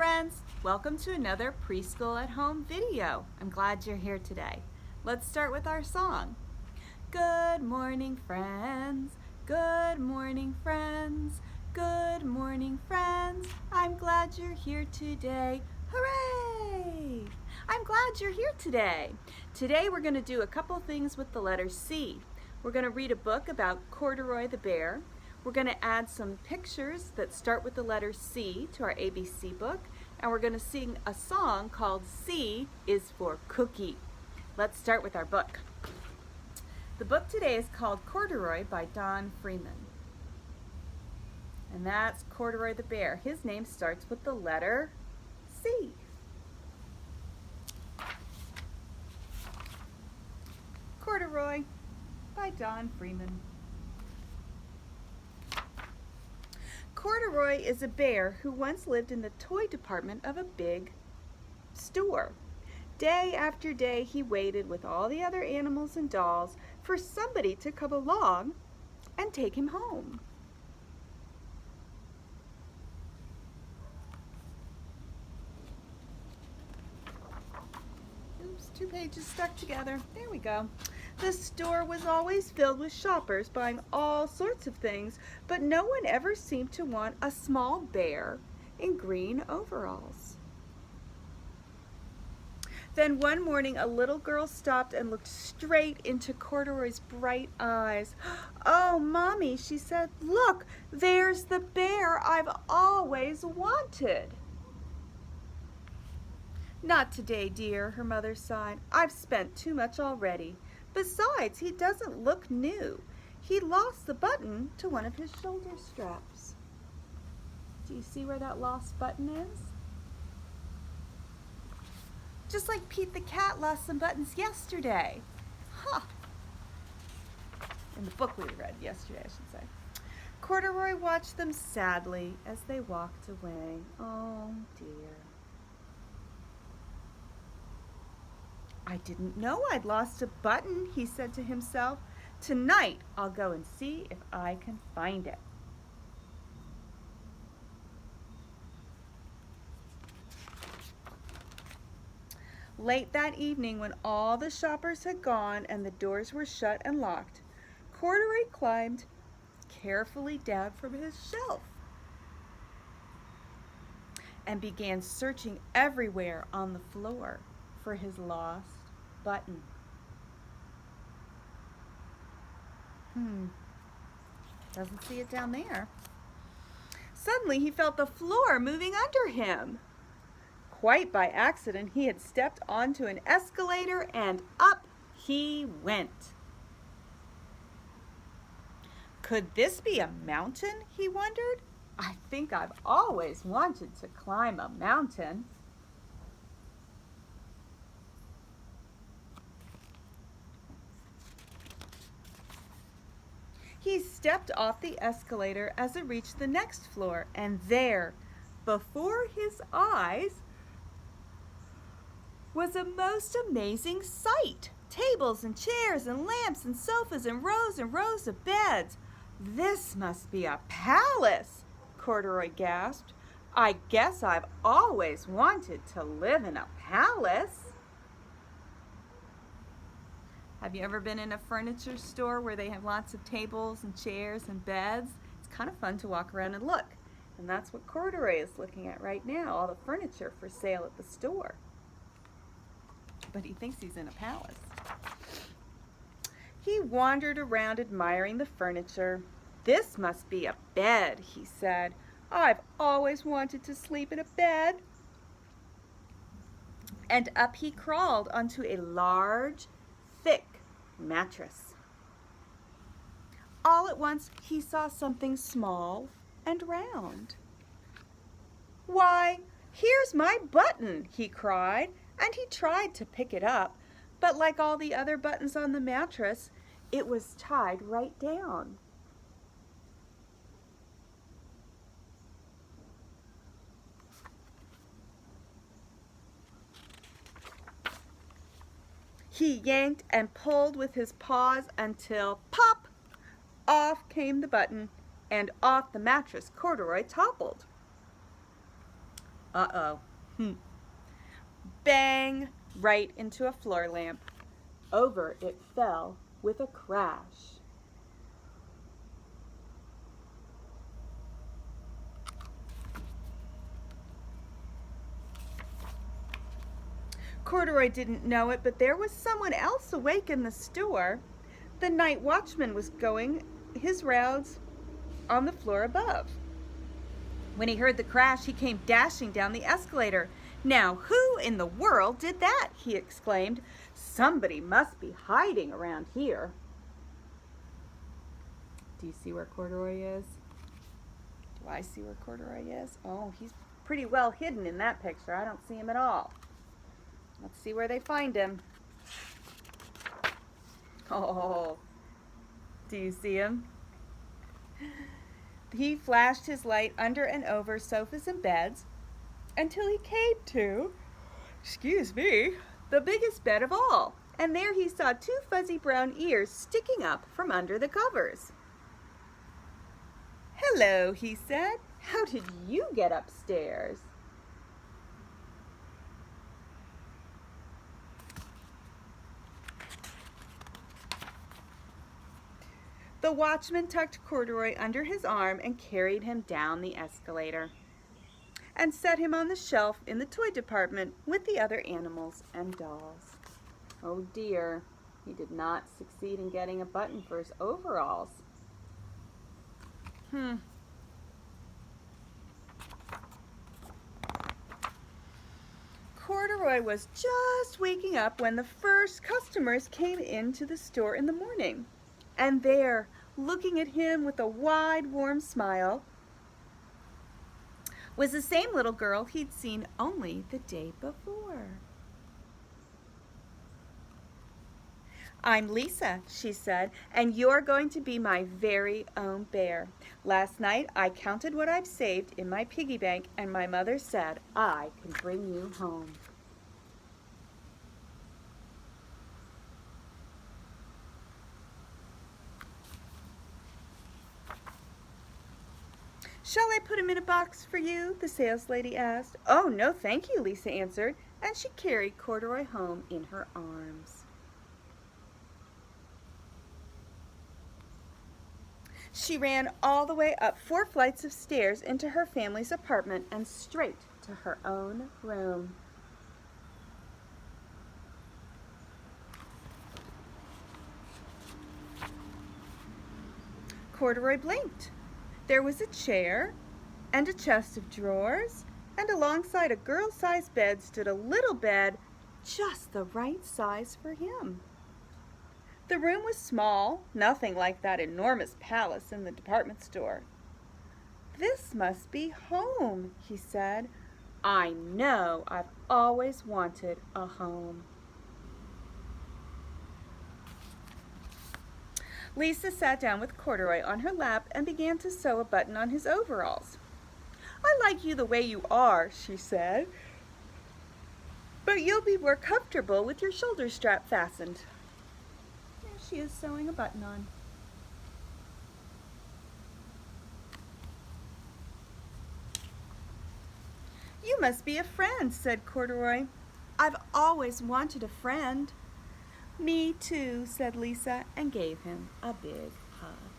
friends, welcome to another Preschool at Home video. I'm glad you're here today. Let's start with our song. Good morning, friends. Good morning, friends. Good morning, friends. I'm glad you're here today. Hooray! I'm glad you're here today. Today we're going to do a couple things with the letter C. We're going to read a book about Corduroy the bear. We're going to add some pictures that start with the letter C to our ABC book, and we're going to sing a song called C is for Cookie. Let's start with our book. The book today is called Corduroy by Freeman. And that's Corduroy the bear. His name starts with the letter C. Corduroy by Freeman. Corduroy is a bear who once lived in the toy department of a big store. Day after day he waited with all the other animals and dolls for somebody to come along and take him home. Oops, 2 pages stuck together. There we go. The store was always filled with shoppers buying all sorts of things, but no one ever seemed to want a small bear in green overalls. Then one morning a little girl stopped and looked straight into Corduroy's bright eyes. "Oh, Mommy," she said, "look, there's the bear I've always wanted." "Not today, dear," her mother sighed. "I've spent too much already. Besides, he doesn't look new. He lost the button to one of his shoulder straps." Do you see where that lost button is? Just like Pete the cat lost some buttons yesterday. Huh. In the book we read yesterday, I should say. Corduroy watched them sadly as they walked away. Oh, dear. "I didn't know I'd lost a button," he said to himself. "Tonight I'll go and see if I can find it." Late that evening, when all the shoppers had gone and the doors were shut and locked, Corduroy climbed carefully down from his shelf and began searching everywhere on the floor for his lost button. Doesn't see it down there. Suddenly he felt the floor moving under him. Quite by accident, he had stepped onto an escalator and up he went. Could this be a mountain, he wondered? I think I've always wanted to climb a mountain. He stepped off the escalator as it reached the next floor, and there, before his eyes, was a most amazing sight. Tables and chairs and lamps and sofas and rows of beds. "This must be a palace," Corduroy gasped. "I guess I've always wanted to live in a palace." Have you ever been in a furniture store where they have lots of tables and chairs and beds? It's kind of fun to walk around and look. And that's what Corduroy is looking at right now, all the furniture for sale at the store. But he thinks he's in a palace. He wandered around admiring the furniture. "This must be a bed," he said. "I've always wanted to sleep in a bed." And up he crawled onto a large, thick mattress. All at once he saw something small and round. "Why, here's my button," he cried, and he tried to pick it up, but like all the other buttons on the mattress, it was tied right down. He yanked and pulled with his paws until, pop, off came the button, and off the mattress Corduroy toppled. Uh-oh. Bang! Right into a floor lamp. Over it fell with a crash. Corduroy didn't know it, but there was someone else awake in the store. The night watchman was going his rounds on the floor above. When he heard the crash, he came dashing down the escalator. "Now, who in the world did that?" he exclaimed. "Somebody must be hiding around here." Do you see where Corduroy is? Do I see where Corduroy is? Oh, he's pretty well hidden in that picture. I don't see him at all. Let's see where they find him. Oh, do you see him? He flashed his light under and over sofas and beds until he came to, the biggest bed of all. And there he saw two fuzzy brown ears sticking up from under the covers. "Hello," he said. "How did you get upstairs?" The watchman tucked Corduroy under his arm and carried him down the escalator and set him on the shelf in the toy department with the other animals and dolls. Oh dear, he did not succeed in getting a button for his overalls. Corduroy was just waking up when the first customers came into the store in the morning. And there, looking at him with a wide, warm smile, was the same little girl he'd seen only the day before. "I'm Lisa," she said, "and you're going to be my very own bear. Last night I counted what I've saved in my piggy bank, and my mother said I can bring you home." "Shall I put him in a box for you?" the saleslady asked. "Oh, no, thank you," Lisa answered, and she carried Corduroy home in her arms. She ran all the way up 4 flights of stairs into her family's apartment and straight to her own room. Corduroy blinked. There was a chair and a chest of drawers, and alongside a girl-sized bed stood a little bed just the right size for him. The room was small, nothing like that enormous palace in the department store. "This must be home," he said. "I know I've always wanted a home." Lisa sat down with Corduroy on her lap and began to sew a button on his overalls. "I like you the way you are," she said, "but you'll be more comfortable with your shoulder strap fastened." There she is sewing a button on. "You must be a friend," said Corduroy. "I've always wanted a friend." "Me too," said Lisa, and gave him a big hug.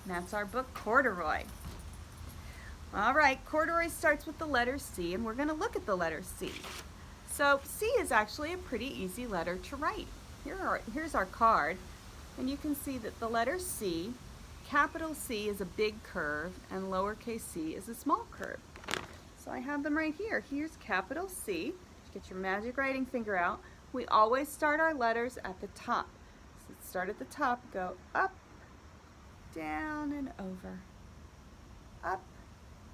And that's our book, Corduroy. All right, Corduroy starts with the letter C, and we're going to look at the letter C. So C is actually a pretty easy letter to write. Here's our card, and you can see that the letter C, capital C is a big curve, and lowercase c is a small curve. So I have them right here. Here's capital C. Get your magic writing finger out. We always start our letters at the top. So let's start at the top, go up, down, and over. Up,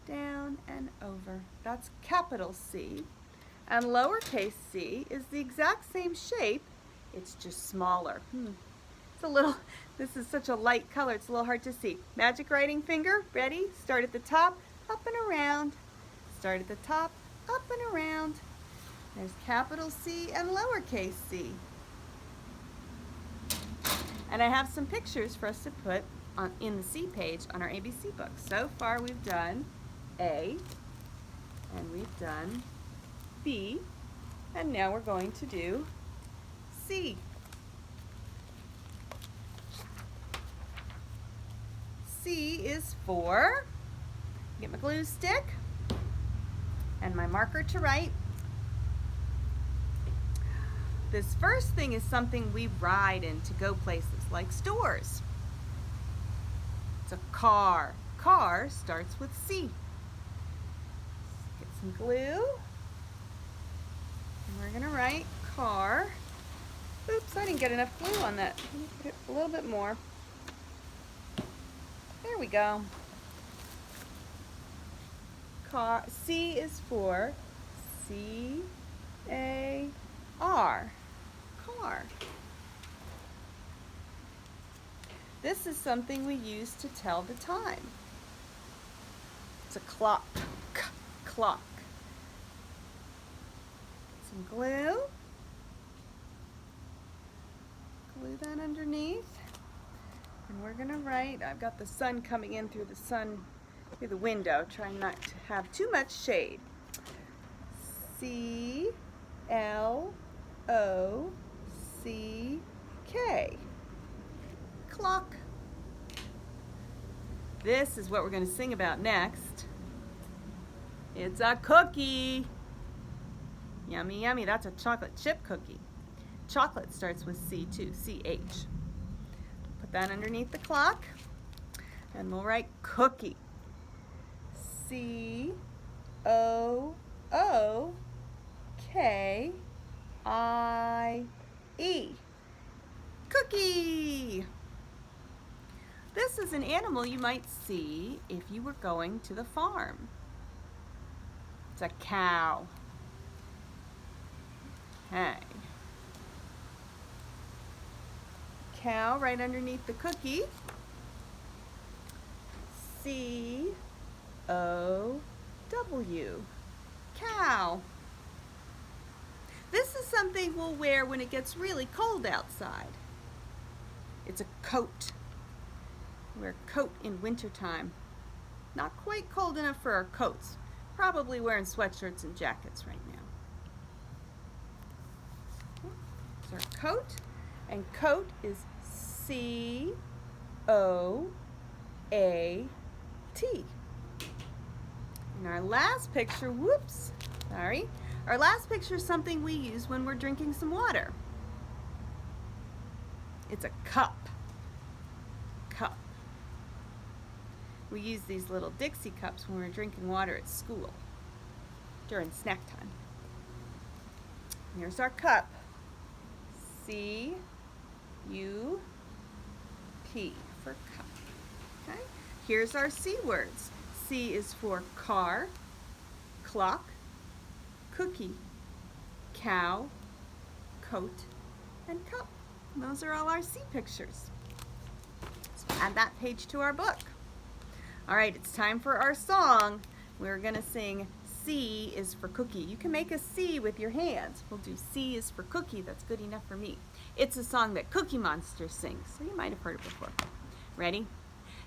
down, and over. That's capital C. And lowercase c is the exact same shape, it's just smaller. This is such a light color, it's a little hard to see. Magic writing finger, ready? Start at the top, up and around. Start at the top, up and around. There's capital C and lowercase c. And I have some pictures for us to put in the C page on our ABC book. So far we've done A, and we've done B, and now we're going to do C. C is for, get my glue stick and my marker to write. This first thing is something we ride in to go places, like stores. It's a car. Car starts with C. Get some glue. And we're gonna write car. Oops, I didn't get enough glue on that. Let me put it a little bit more. There we go. Car. C is for C-A-R. Car. This is something we use to tell the time. It's a clock. Clock. Some glue. Glue that underneath. And we're gonna write, I've got the sun coming in through the window, trying not to have too much shade. C-L-O-C-K. Clock. This is what we're going to sing about next. It's a cookie. Yummy, yummy. That's a chocolate chip cookie. Chocolate starts with C too, C-H. Put that underneath the clock, and we'll write cookie. C-O-O-K-I-E. Cookie. This is an animal you might see if you were going to the farm. It's a cow. Okay. Cow right underneath the cookie. C-O-W. Cow. This is something we'll wear when it gets really cold outside. It's a coat. Wear a coat in wintertime. Not quite cold enough for our coats. Probably wearing sweatshirts and jackets right now. It's our coat. And coat is C-O-A-T. And our last picture, whoops, sorry. Our last picture is something we use when we're drinking some water. It's a cup. Cup. We use these little Dixie cups when we're drinking water at school during snack time. Here's our cup. C-U-P for cup. Okay? Here's our C words. C is for car, clock, cookie, cow, coat, and cup. And those are all our C pictures. So add that page to our book. All right, it's time for our song. We're gonna sing C is for cookie. You can make a C with your hands. We'll do C is for cookie, that's good enough for me. It's a song that Cookie Monster sings, so you might have heard it before. Ready?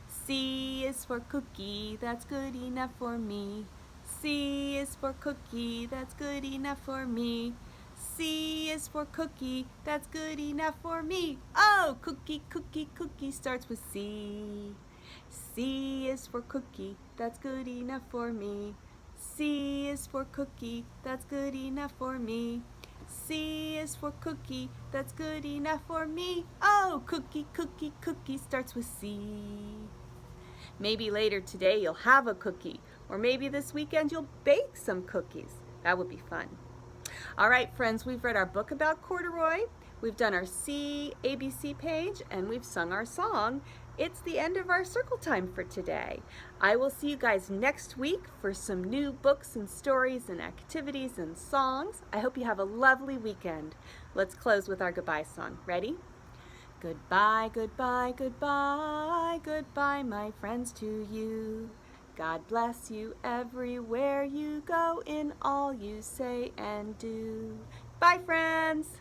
C is for cookie, that's good enough for me. C is for cookie, that's good enough for me. C is for cookie, that's good enough for me. Oh, cookie, cookie, cookie starts with C. C is for cookie, that's good enough for me. C is for cookie, that's good enough for me. C is for cookie, that's good enough for me. Oh, cookie, cookie, cookie starts with C. Maybe later today you'll have a cookie, or maybe this weekend you'll bake some cookies. That would be fun. All right, friends, we've read our book about corduroy, we've done our C ABC page, and we've sung our song. It's the end of our circle time for today. I will see you guys next week for some new books and stories and activities and songs. I hope you have a lovely weekend. Let's close with our goodbye song. Ready? Goodbye, goodbye, goodbye, goodbye, my friends, to you. God bless you everywhere you go, in all you say and do. Bye, friends.